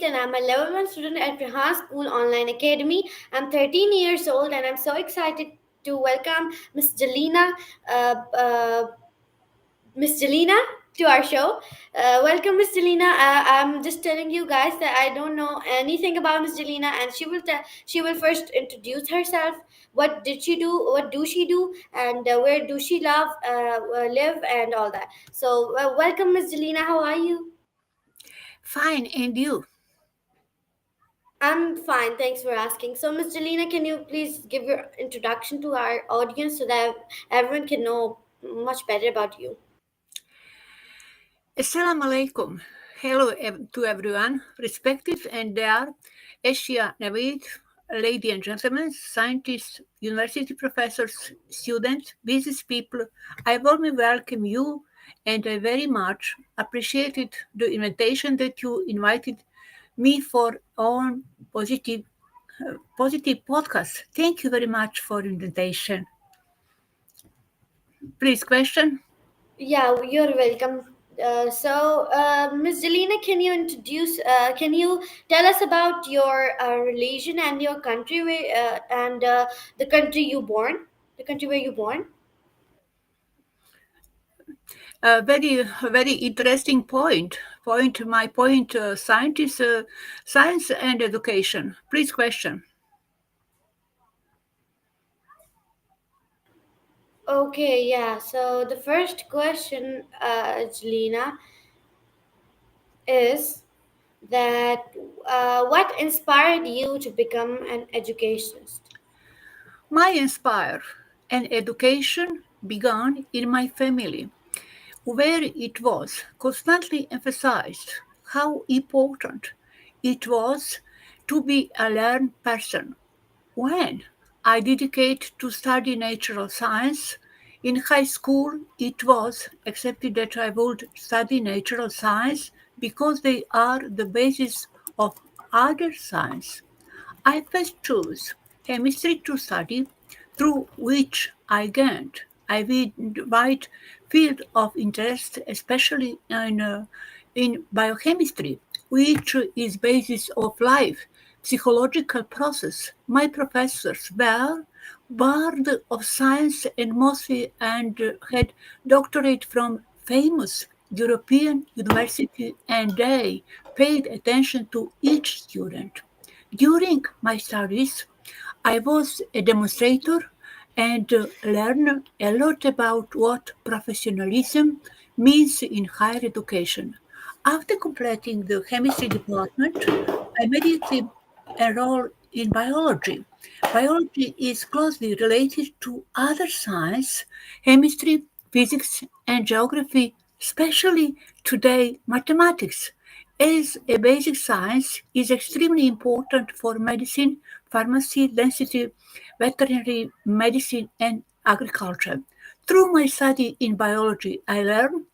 and I'm a level 1 student at Rehan School Online Academy. I'm 13 years old and I'm so excited to welcome Miss Jelena. Uh, uh, Miss Jelena to our show. Welcome, Miss Jelena. I'm just telling you guys that I don't know anything about Miss Jelena, and she will first introduce herself. What did she do? What do she do? And where do she live? And all that. So, welcome, Miss Jelena. How are you? Fine, and you? I'm fine. Thanks for asking. So, Miss Jelena, can you please give your introduction to our audience so that everyone can know much better about you? Assalamu alaikum. Hello to everyone, respected and dear Asia Navid, ladies and gentlemen, scientists, university professors, students, business people. I warmly welcome you, and I very much appreciated the invitation that you invited me for on positive podcast. Thank you very much for invitation. Please question. Yeah, you're welcome. Ms. Jelena, can you tell us about your religion and your country and the country you born, the country where you born? Very interesting point. My point. Science and education. Please question. Okay, yeah. So the first question, Jelena, is that what inspired you to become an educationist? My inspire and education began in my family, where it was constantly emphasized how important it was to be a learned person. When I dedicated to study natural science, in high school it was accepted that I would study natural science because they are the basis of other science. I first chose chemistry to study, through which I gained a wide field of interest, especially in biochemistry, which is basis of life, psychological process. My professors were bard of science and mostly and had doctorate from famous European university, and they paid attention to each student. During my studies, I was a demonstrator and learned a lot about what professionalism means in higher education. After completing the chemistry department, I immediately enrolled in biology. Biology is closely related to other science, chemistry, physics, and geography, especially today mathematics, as a basic science is extremely important for medicine, pharmacy, density, veterinary medicine, and agriculture. Through my study in biology, I learned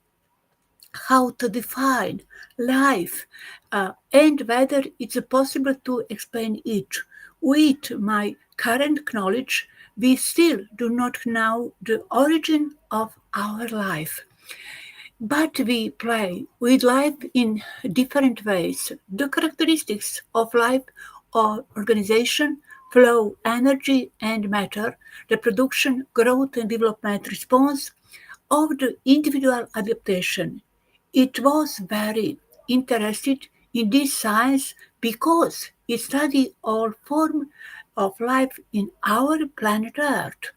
how to define life and whether it's possible to explain it. With my current knowledge, we still do not know the origin of our life. But we play with life in different ways. The characteristics of life are organization, flow, energy and matter, reproduction, growth and development, response of the individual adaptation. It was very interested in this science because it studied all forms of life in our planet Earth.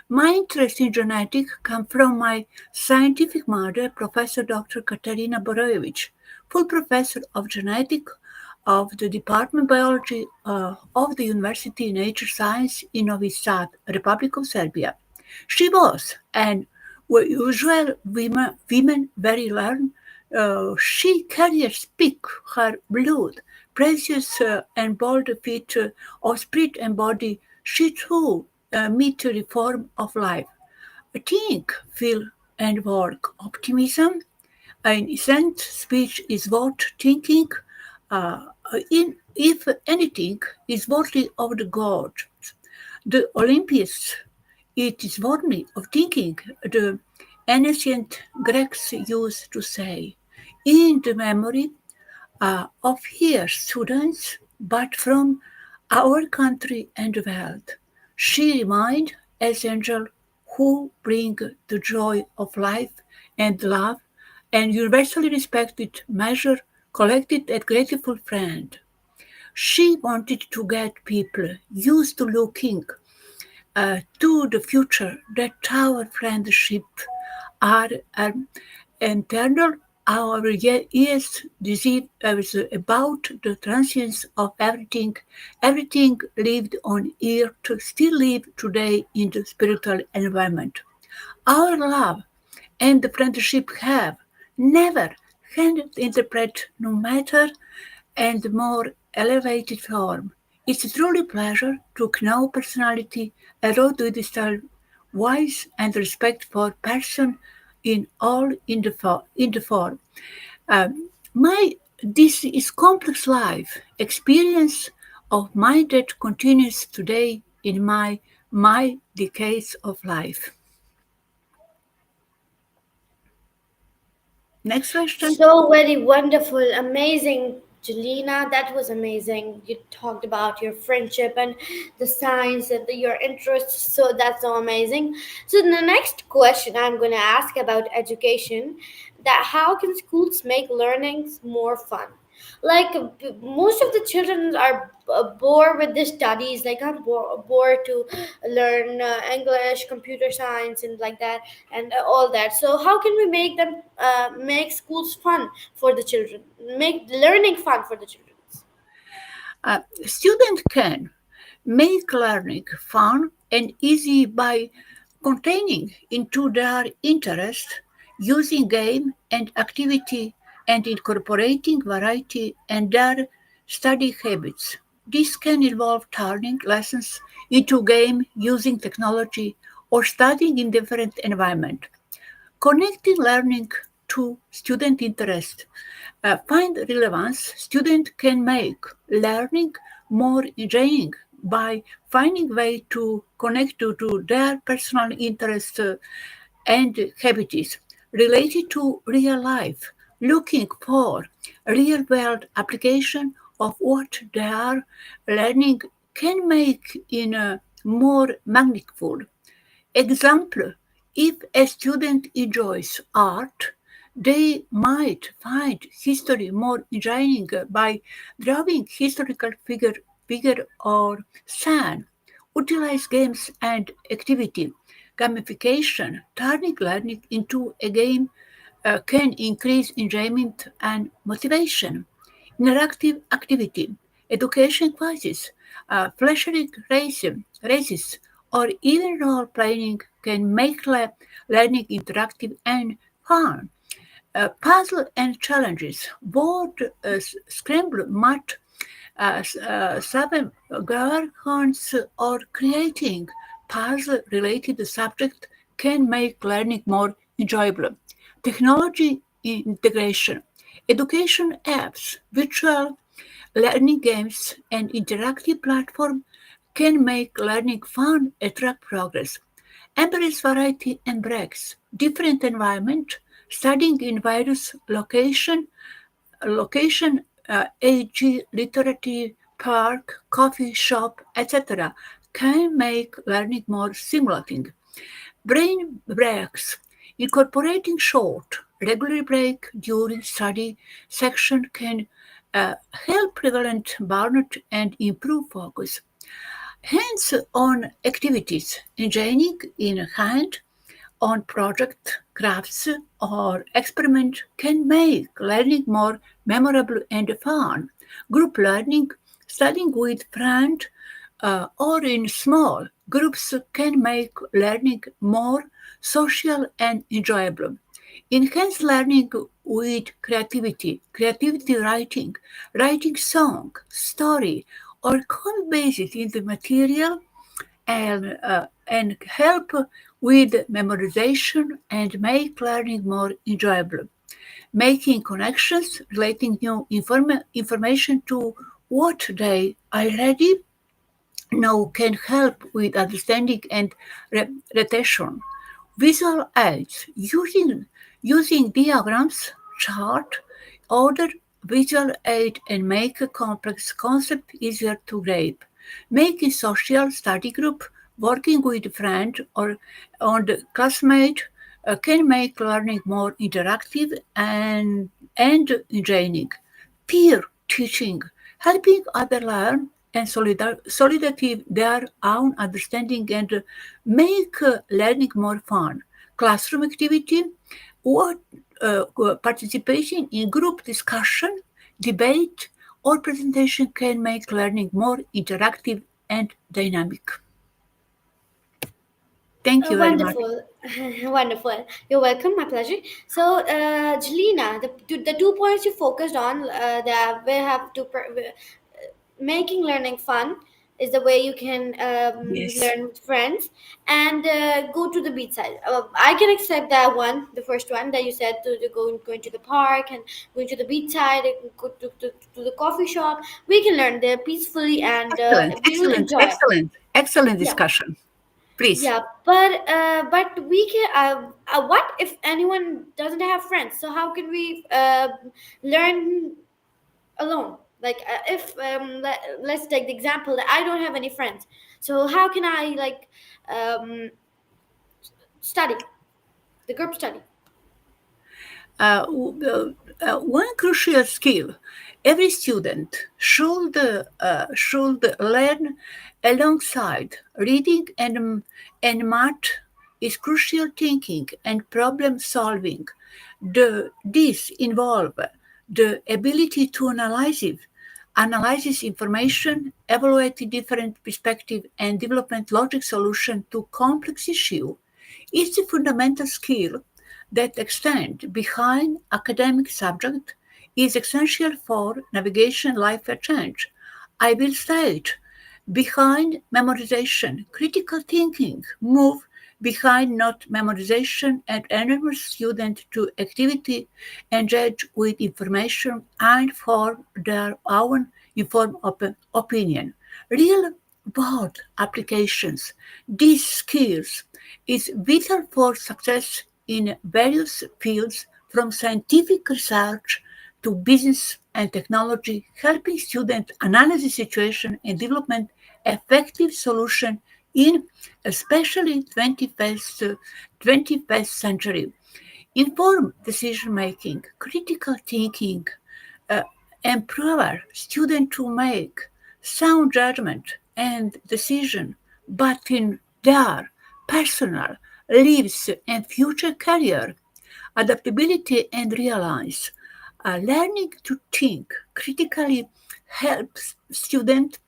My interest in genetics came from my scientific mother, Professor Dr. Katerina Borojevic, full professor of genetics of the Department of Biology of the University of Nature Science in Novi Sad, Republic of Serbia. She was, and were usual women very learned. She carried speak her blood, precious and bold feet of spirit and body. She too meet the reform of life. Think, feel, and work. Optimism, an essence speech is what thinking, if anything, is worthy of the gods. The Olympians, it is worthy of thinking, the ancient Greeks used to say. In the memory of here students, but from our country and world. She remained as angel who bring the joy of life and love and universally respected measure collected and grateful friend. She wanted to get people used to looking to the future that our friendship are internal. Our years deceive us about the transience of everything. Everything lived on earth still live today in the spiritual environment. Our love and the friendship have never can interpret no matter and more elevated form. It's truly pleasure to know personality, a raw digital wise and respect for person in all in the form. My this is complex life experience of mine that continues today in my decades of life. Next question. So very wonderful, amazing, Jelena. That was amazing. You talked about your friendship and the science and your interests. So that's so amazing. So the next question I'm going to ask about education, that how can schools make learnings more fun? Like most of the children are bored with the studies. Like I'm bored to learn English, computer science, and like that, and all that. So how can we make them make schools fun for the children, make learning fun for the children? Students can make learning fun and easy by containing into their interest, using game and activity and incorporating variety and their study habits. This can involve turning lessons into game using technology or studying in different environment. Connecting learning to student interest. Find relevance. Student can make learning more enjoying by finding way to connect to their personal interests and habits related to real life, looking for real world application of what they are learning can make in a more meaningful. Example, if a student enjoys art, they might find history more enjoying by drawing historical figure or scene. Utilize games and activity. Gamification, turning learning into a game can increase enjoyment and motivation. Interactive activity, education quizzes, flashing races, or even role playing can make learning interactive and fun. Puzzle and challenges, board scramble, math, scavengerhunts, or creating puzzle-related subject can make learning more enjoyable. Technology integration, education apps, virtual learning games, and interactive platform can make learning fun, attract progress. Embrace variety and breaks. Different environment, studying in various age, literature, park, coffee shop, etc., can make learning more stimulating. Brain breaks. Incorporating short, regular break during study section can help prevent burnout and improve focus. Hands-on activities, engineering in hand on project, crafts, or experiment can make learning more memorable and fun. Group learning, studying with friends or in small groups can make learning more social and enjoyable. Enhance learning with creativity writing, writing song, story, or comic based in the material and help with memorization and make learning more enjoyable. Making connections, relating new information to what they already know can help with understanding and retention. Visual aids using diagrams, chart, other visual aid and make a complex concept easier to grasp. Making social study group, working with friends or on the classmate can make learning more interactive and engaging. Peer teaching, helping others learn and solidarity their own understanding and make learning more fun. Classroom activity or participation in group discussion, debate, or presentation can make learning more interactive and dynamic. Thank you very much. Wonderful, wonderful. You're welcome. My pleasure. So, Jelena, the 2 points you focused on, that we have to making learning fun is the way you can Yes, learn with friends and go to the beach side. I can accept that one, the first one that you said to going to the park and going to the beach side and go to the coffee shop. We can learn there peacefully and excellent, we will excellent, enjoy. excellent, excellent Yeah. discussion. Please. Yeah, but we can. What if anyone doesn't have friends? So how can we learn alone? Like if let's take the example that I don't have any friends. So how can I like um, study the group study? One crucial skill every student should learn alongside reading and math is crucial thinking and problem solving. This involve the ability to analyze information, evaluate different perspectives, and develop logic solution to complex issues. It's a fundamental skill that extends behind academic subject is essential for navigation life change. I will state behind memorization, critical thinking move behind not memorization and enable students to activity engage with information and form their own informed opinion. Real world applications. These skills is vital for success in various fields from scientific research to business and technology, helping students analyze the situation and development effective solution in especially 21st century. Informed decision making, critical thinking, uh, empower students to make sound judgment and decision, but in their personal lives and future career, adaptability and realize. Learning to think critically helps students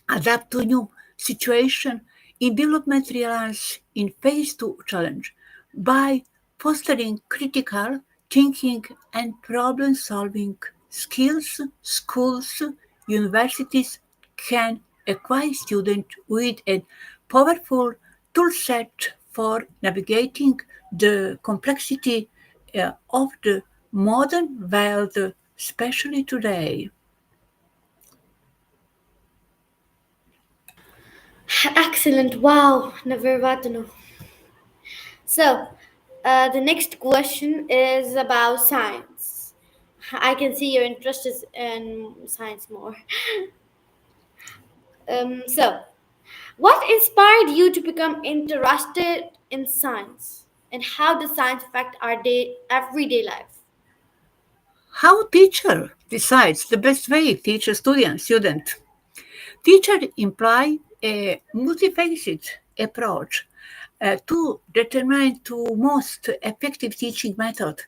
adapt to new situation in development realize in phase two challenge by fostering critical thinking and problem solving skills schools universities can equip students with a powerful tool set for navigating the complexity of the modern world especially today. Excellent. Wow, Navirvatanu. So the next question is about science. I can see your interest is in science more. So, what inspired you to become interested in science, and how does science affect our everyday life? How teacher decides the best way to teach a student? Teacher imply a multifaceted approach to determine the most effective teaching method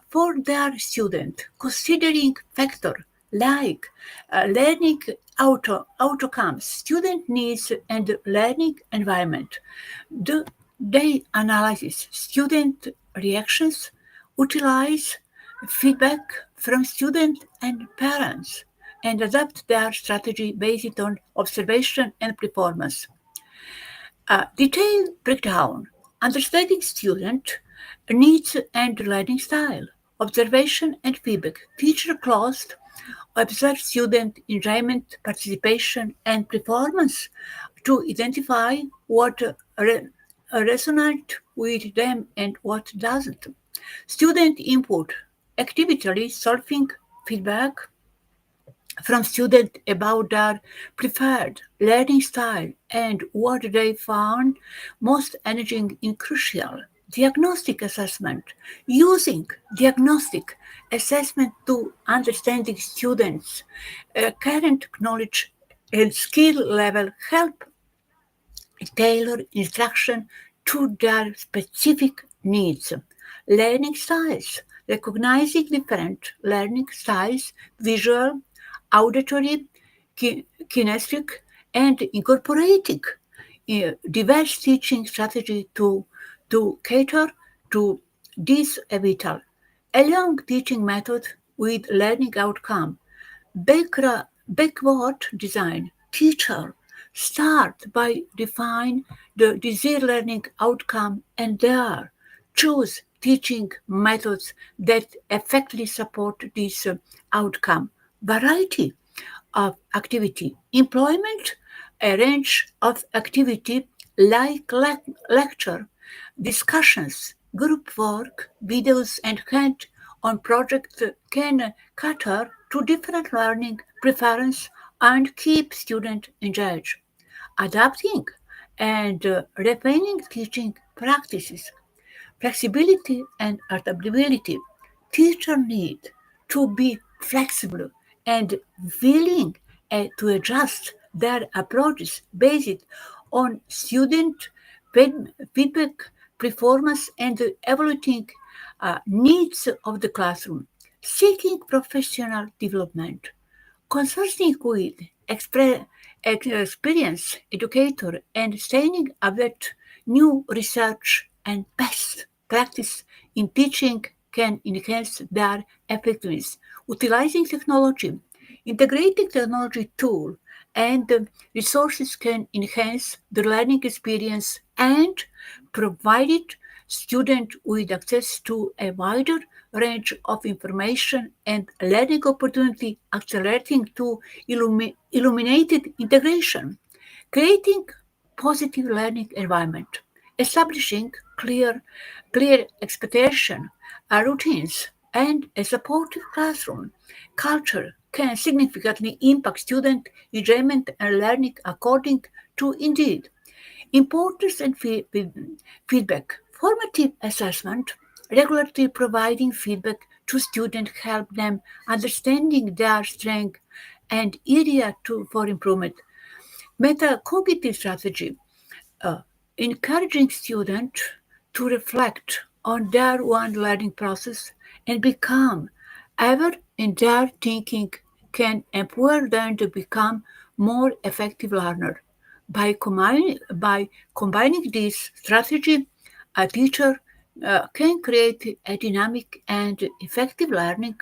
for their student, considering factors like learning outcomes, student needs, and learning environment. The, they analyze student reactions, utilize feedback from students and parents, and adapt their strategy based on observation and performance. Detailed breakdown, understanding student needs and learning style, observation and feedback. Teacher closed observe student enjoyment, participation, and performance to identify what resonates with them and what doesn't. Student input, activity solving, feedback from students about their preferred learning style and what they found most engaging in crucial diagnostic assessment. Using diagnostic assessment to understanding students' current knowledge and skill level help tailor instruction to their specific needs. Learning styles, recognizing different learning styles, visual, auditory, kinesthetic, and incorporating diverse teaching strategy to cater to this vital. Along teaching method with learning outcome, backward design teacher start by define the desired learning outcome and there choose teaching methods that effectively support this outcome. Variety of activity. Employment, a range of activity like lecture, discussions, group work, videos, and hand-on projects can cater to different learning preference and keep students engaged. Adapting and refining teaching practices. Flexibility and adaptability. Teachers need to be flexible and willing to adjust their approaches based on student feedback, performance, and evaluating needs of the classroom. Seeking professional development. Consulting with experienced educator and staying updated new research and best practice in teaching can enhance their effectiveness. Utilizing technology, integrating technology tool and resources can enhance the learning experience and provided student with access to a wider range of information and learning opportunity accelerating to illuminated integration, creating positive learning environment, establishing clear expectation, routines, and a supportive classroom culture can significantly impact student enjoyment and learning according to indeed importance and feedback. Formative assessment, regularly providing feedback to students help them understanding their strength and area for improvement. Metacognitive strategy, uh, encouraging students to reflect on their own learning process and become ever in their thinking can empower them to become more effective learner. By combining this strategy, a teacher can create a dynamic and effective learning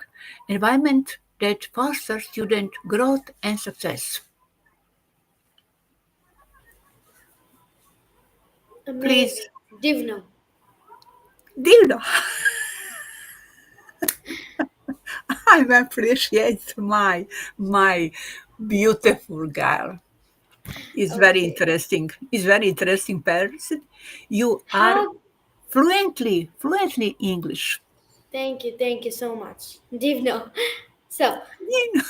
environment that fosters student growth and success. Please, Amazing. Divno. Dildo. I appreciate my beautiful girl. It's very Okay. interesting. It's very interesting person. You are How? fluently English. Thank you so much. Divno. So, You know,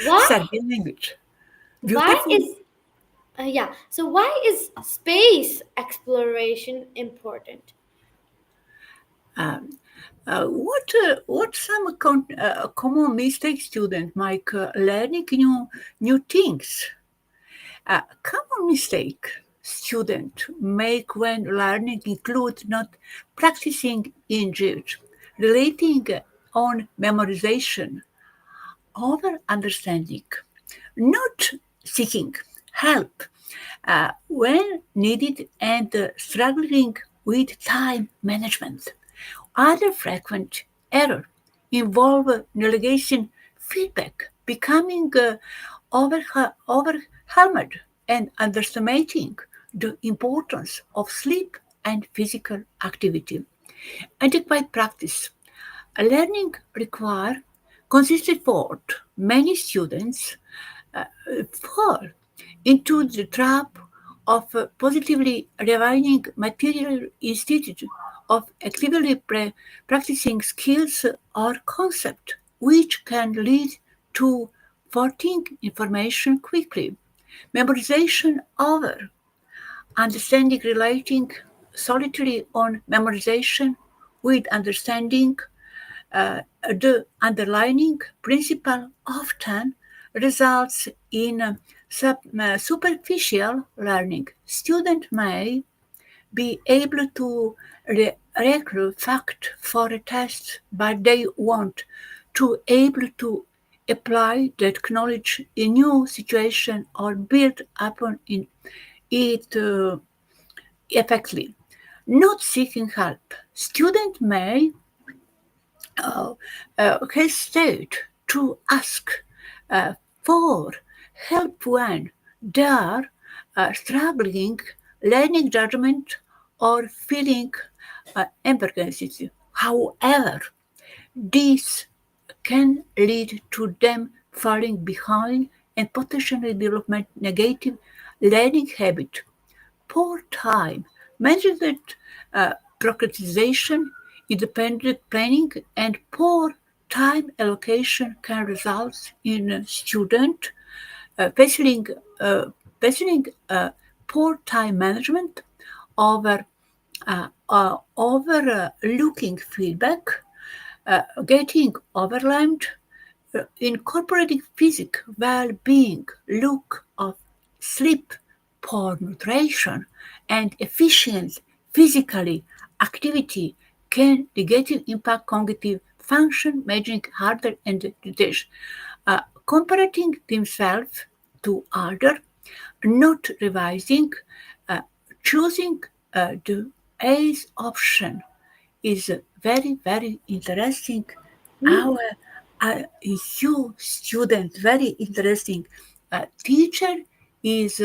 why Serbian language. why Beautiful. is yeah, so why is space exploration important? Um, what some common mistakes student make learning new things. Common mistake student make when learning includes not practicing English, relating on memorization, over understanding, not seeking help when needed, and struggling with time management. Other frequent error involve negation feedback, becoming overwhelmed, and underestimating the importance of sleep and physical activity. Adequate practice. Learning require consistent effort. Many students fall into the trap of positively reviewing material instead of actively practicing skills or concepts, which can lead to forgetting information quickly. Memorization over understanding relating solitary on memorization with understanding the underlying principle often results in superficial learning. Students may be able to recall fact for a test, but they want to able to apply that knowledge in new situation or build upon it effectively. Not seeking help. Student may uh, hesitate to ask uh, for help when they are struggling, learning judgment, or feeling emergency. However, this can lead to them falling behind and potentially developing negative learning habit. Poor time management, procrastination, independent planning, and poor time allocation can result in a student facing, uh, facing poor time management over overlooking feedback, getting overwhelmed, incorporating physical well-being, look of sleep, poor nutrition, and efficient physically activity can negatively impact cognitive function, making harder and retention. Comparing themselves to others, not revising, uh, choosing the A's option is very, very interesting. Our you student, very interesting. Teacher is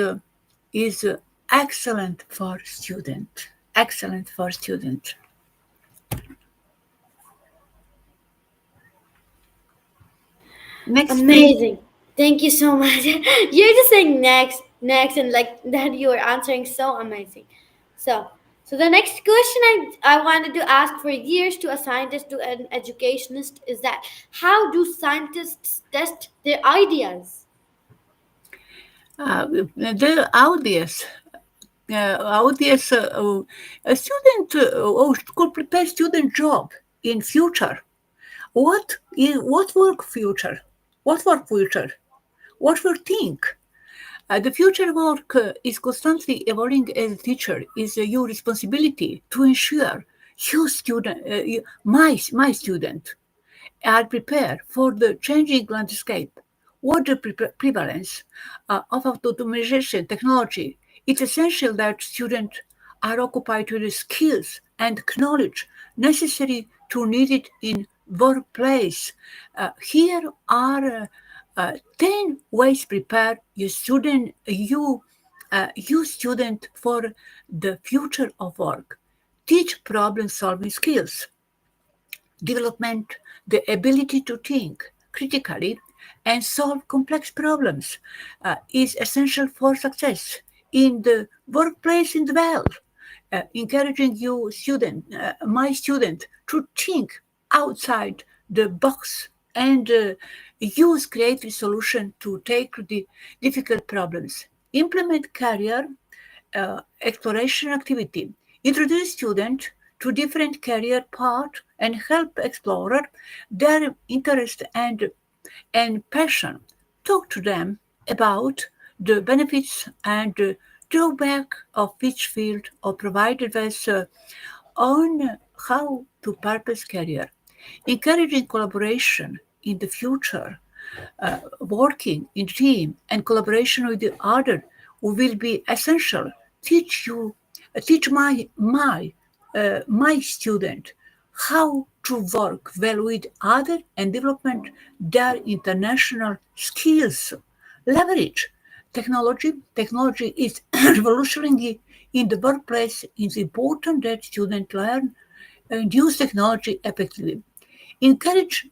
is excellent for student. Excellent for student. Next, please. Amazing. Thank you so much. You're just saying next, next, and like that you are answering so amazing. So, so the next question I wanted to ask for years to a scientist to an educationist is that how do scientists test their ideas? The audience, a student could prepare student job in future. What work future? What work future? What will think? The future work is constantly evolving as a teacher. Is your responsibility to ensure your student, my student, are prepared for the changing landscape. What the prevalence of automation technology? It's essential that students are occupied with the skills and knowledge necessary to need it in workplace. Here are 10 ways prepare you student for the future of work. Teach problem solving skills, development, the ability to think critically and solve complex problems is essential for success in the workplace and well. Encouraging my student, to think outside the box and use creative solution to take the difficult problems. Implement career exploration activity. Introduce students to different career paths and help explore their interest and passion. Talk to them about the benefits and drawback of each field or provide advice on how to purpose career. Encouraging collaboration in the future, working in team and collaboration with the other will be essential. Teach my student how to work well with other and development their international skills. Leverage technology. Technology is revolutionary in the workplace. It's important that students learn and use technology effectively. Encourage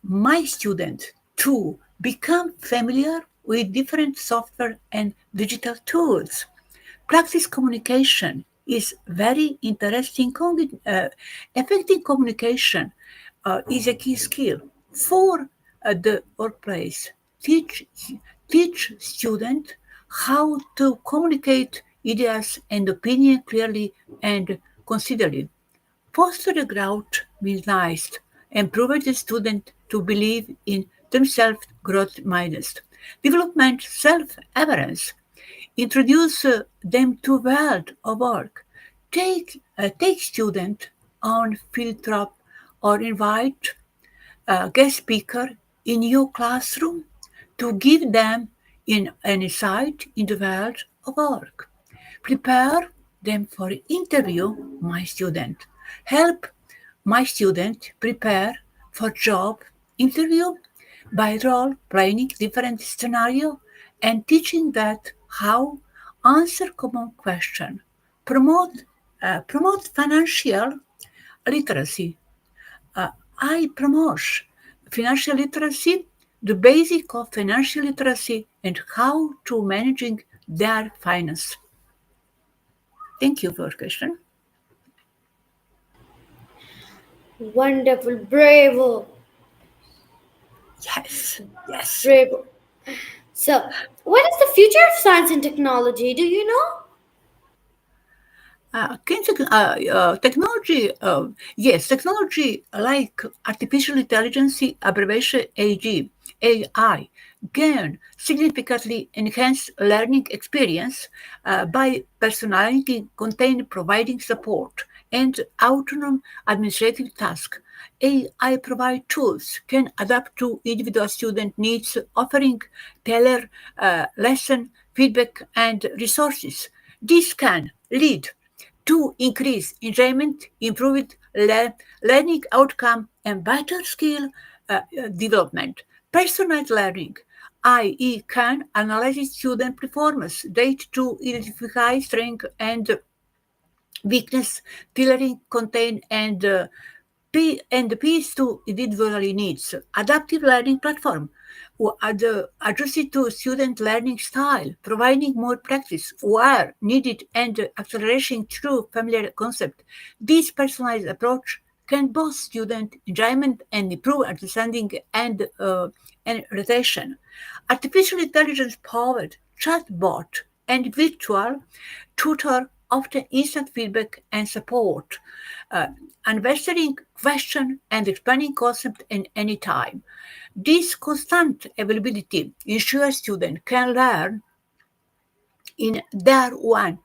my students to become familiar with different software and digital tools. Practice communication is very interesting. Effective communication is a key skill for the workplace. Teach students how to communicate ideas and opinion clearly and considerably. Foster the growth mindset, empower the student to believe in themselves growth mindset. Development self-awareness. Introduce them to world of work. Take student on field trip or invite a guest speaker in your classroom to give them an insight in the world of work. Prepare them for interview, my student. Help my student prepare for job interview by role playing different scenario and teaching that how answer common question. Promote financial literacy. uh, I promote financial literacy, the basic of financial literacy, and how to managing their finance. Thank you for your question. Wonderful, bravo, Yes, yes. bravo. So, what is the future of science and technology? Do you know? Technology, yes, technology like artificial intelligence, abbreviation AI, can significantly enhance learning experience by personalizing content, providing support, and autonomous administrative tasks. AI provide tools can adapt to individual student needs, offering tailored lesson feedback and resources. This can lead to increase enjoyment, improved learning outcome, and better skill development. Personalized learning, i.e., can analyze student performance data to identify strength and weakness, tailoring content and the piece to individual needs. Adaptive learning platform adjusted to student learning style, providing more practice where needed and acceleration through familiar concept. This personalized approach can boost student enjoyment and improve understanding and retention. Artificial intelligence powered chatbot and virtual tutor offer instant feedback and support, uh, answering question and explaining concept in any time. This constant availability ensures students can learn in their one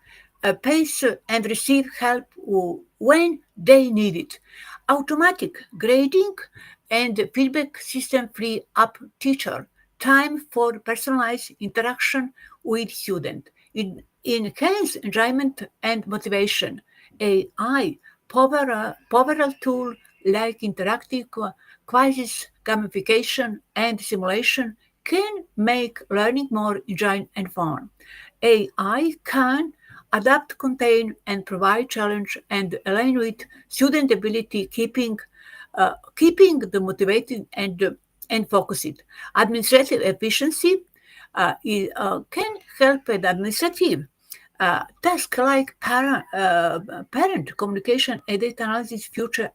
pace and receive help when they need it. Automatic grading and feedback system free up teacher time for personalized interaction with student. Enhance enjoyment and motivation. AI powerful tool like interactive quizzes, gamification, and simulation can make learning more enjoyable and fun. AI can adapt content and provide challenge and align with student ability, keeping the motivated and focused. Administrative efficiency can help with administrative tasks like parent communication and data analysis, future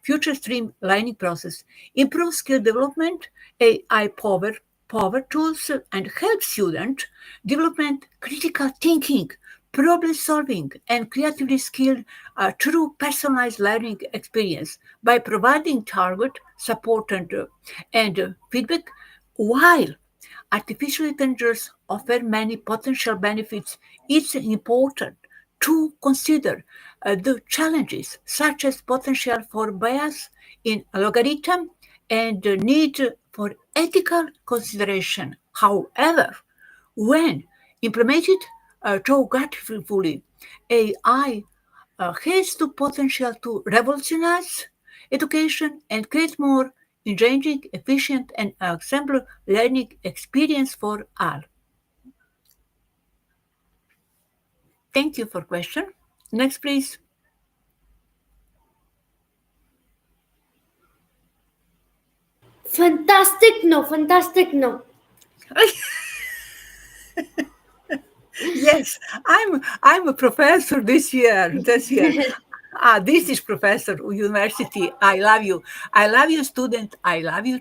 streamlining process, improve skill development, AI power tools, and help student development critical thinking, problem solving, and creativity skilled through personalized learning experience by providing target support and feedback while artificial intelligence offer many potential benefits. It's important to consider the challenges such as potential for bias in algorithm and the need for ethical consideration. However, when implemented fully, AI has the potential to revolutionize education and create more engaging, efficient, and accessible learning experience for all. Thank you for question. Next, please. Fantastic, no, fantastic, no. Yes, I'm a professor this year. This year. This is professor university. I love you. I love you, student. I love you,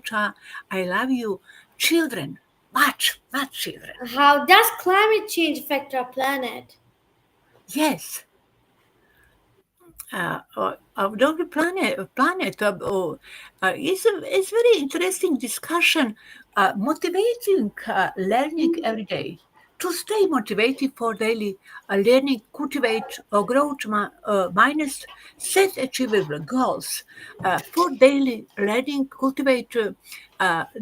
I love you, children. Much, much children. How does climate change affect our planet? Yes, of the planet it's very interesting discussion, motivating learning every day. To stay motivated for daily learning, cultivate growth minus set achievable goals. For daily learning, cultivate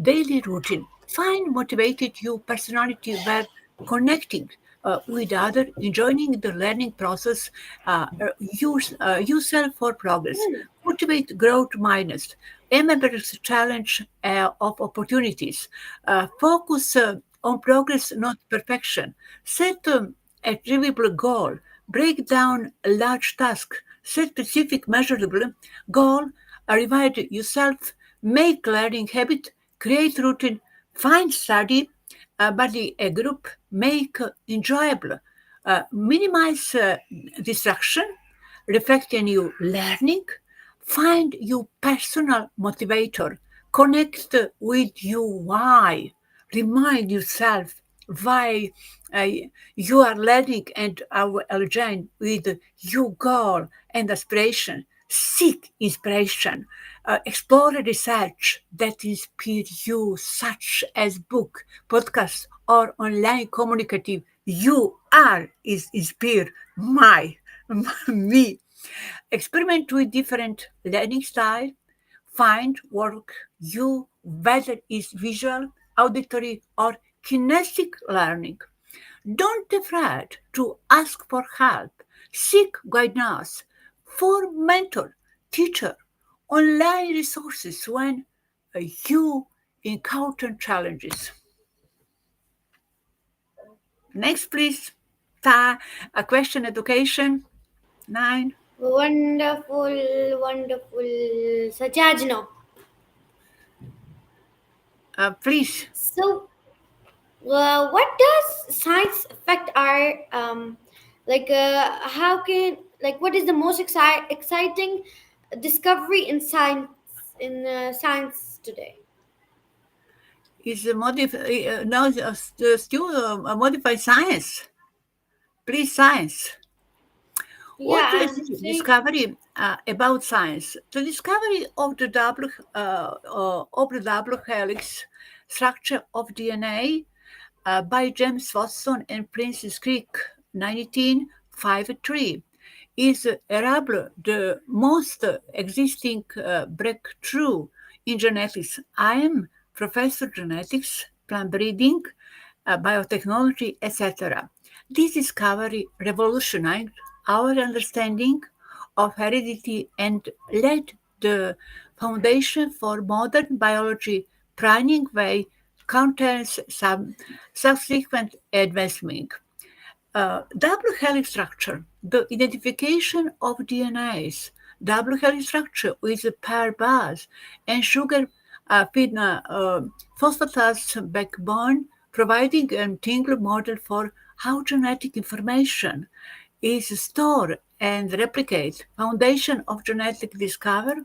daily routine. Find motivated you personality where connecting with other, enjoying the learning process, use yourself for progress. Cultivate growth minus. Remember the challenge of opportunities. Focus on progress, not perfection. Set a achievable goal. Break down a large task. Set specific measurable goal. Reward yourself. Make learning habit. Create routine. Find study body a group, make enjoyable, minimize distraction, reflect on your learning, find your personal motivator, connect with your why, remind yourself why uh, you are learning and are aligned with your goal and aspiration. Seek inspiration. Explore research that inspires you, such as book, podcast, or online communicative. You are is inspire my me. Experiment with different learning style. Find work you whether it's visual, auditory, or kinesthetic learning. Don't afraid to ask for help. Seek guidance for mentor, teacher, online resources when you encounter challenges. Next, please. A question education. 9. Wonderful, wonderful. Sajajno. Please. So, what does science affect our how can what is the most exciting discovery in science today? Is now still modify science. Please, science. What Yeah, is I'm the saying. discovery about science? The discovery of the double helix structure of DNA by James Watson and Francis Crick, 1953, is arguably the most existing breakthrough in genetics. I am professor genetics, plant breeding, biotechnology, etc. This discovery revolutionized our understanding of heredity and laid the foundation for modern biology, pioneering way countless subsequent advancements. Double helix structure, the identification of DNAs, double helix structure with a pair base and sugar phosphatase backbone, providing a single model for how genetic information is stored and replicated. Foundation of genetic discovery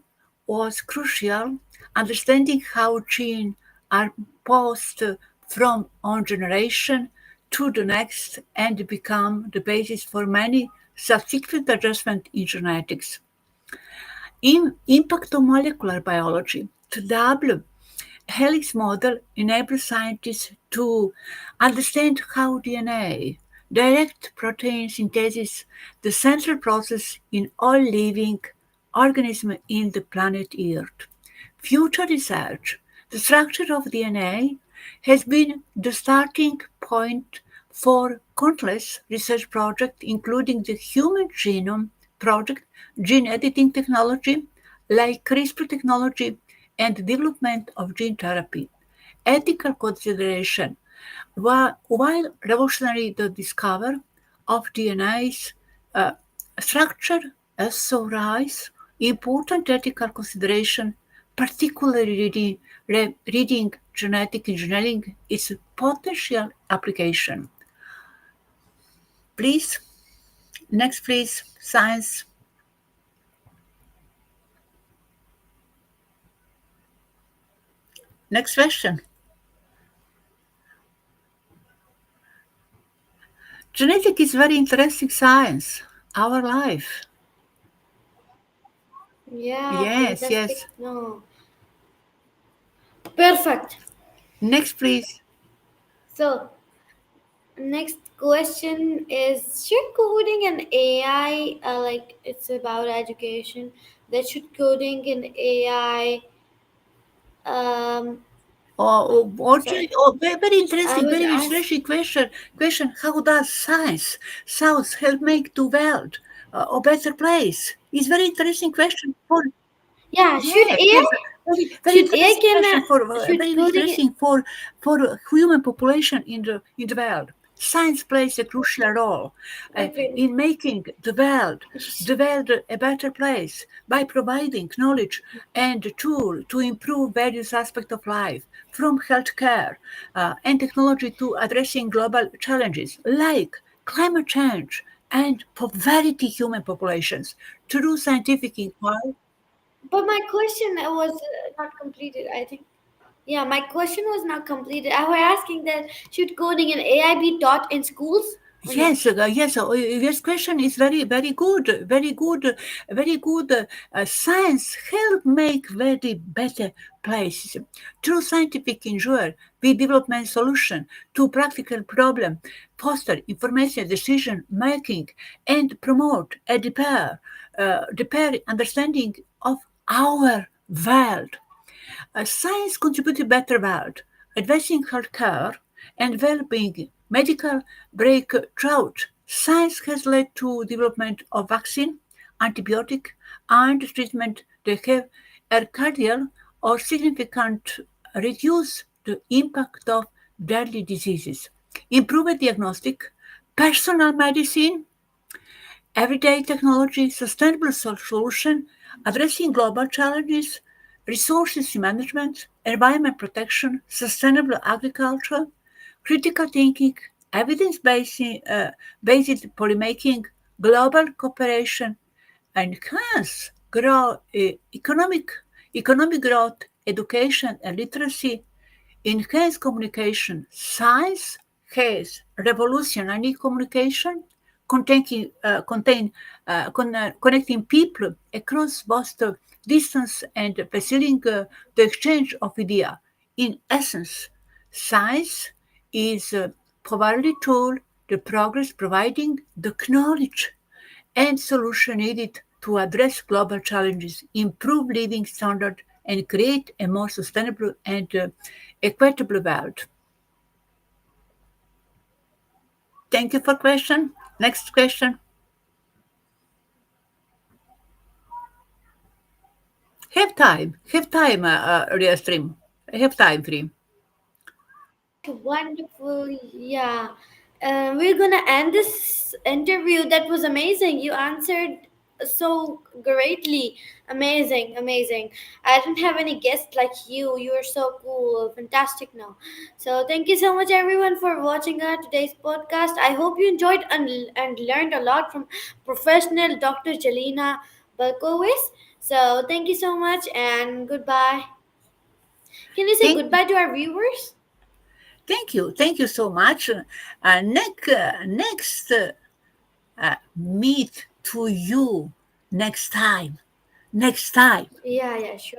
was crucial. Understanding how genes are passed from one generation to the next and become the basis for many subsequent adjustments in genetics. Impact on molecular biology. The double helix model enables scientists to understand how DNA, direct protein synthesis, the central process in all living organisms in the planet Earth. Future research. The structure of DNA has been the starting point for countless research projects, including the Human Genome Project, gene editing technology, like CRISPR technology, and development of gene therapy. Ethical consideration. While revolutionary the discovery of DNA's uh, structure also rise important ethical consideration, particularly reading genetic engineering, its potential application. Please, next, please. Science. Next question. Genetic is very interesting science. Our life. Yeah, Yes, fantastic. yes. No, perfect. Next, please. So, next question is: should coding and AI, like it's about education, that should coding and AI, um, sorry, Very I interesting, was very asked. interesting question. Question: how does science help make the world a better place? It's very interesting question. Yeah, should Yes, AI, yes, very should AI interesting can, question for should very coding, interesting for human population in the world. Science plays a crucial role okay, in making the world a better place by providing knowledge and tool to improve various aspects of life, from healthcare and technology to addressing global challenges like climate change and poverty human populations through scientific inquiry. but my question was not completed, I think. Yeah, my question was not completed. I was asking that should coding and AI be taught in schools or no? Yes. This question is very good, very good. Science help make very better places. Through scientific endeavor, we development solution to practical problem, foster information decision making, and promote a deeper understanding of our world. Science contributed better world, advancing healthcare and developing medical breakthrough. Science has led to development of vaccine, antibiotic, and treatment that have a cardiac or significant reduce the impact of deadly diseases, improve diagnostic, personal medicine, everyday technology, sustainable solution, addressing global challenges, resources management, environment protection, sustainable agriculture, critical thinking, evidence-based based policymaking, global cooperation, enhance economic growth, education and literacy, enhance communication. Science has revolutionary communication, connecting people across both the distance and facilitating the exchange of ideas. In essence, science is a powerful tool to progress, providing the knowledge and solution needed to address global challenges, improve living standards, and create a more sustainable and equitable world. Thank you for question. Next question. Have time, Restream. Have time free. Wonderful. Yeah. We're gonna end this interview. That was amazing. You answered so greatly. Amazing, amazing. I didn't have any guests like you. You are so cool. Fantastic now. So thank you so much everyone for watching our today's podcast. I hope you enjoyed and learned a lot from professional Dr. Jelena Balkowis. So thank you so much and goodbye. Can you say Thank, goodbye to our viewers? thank you so much. Next, meet to you next time. Next time. Yeah, yeah, sure.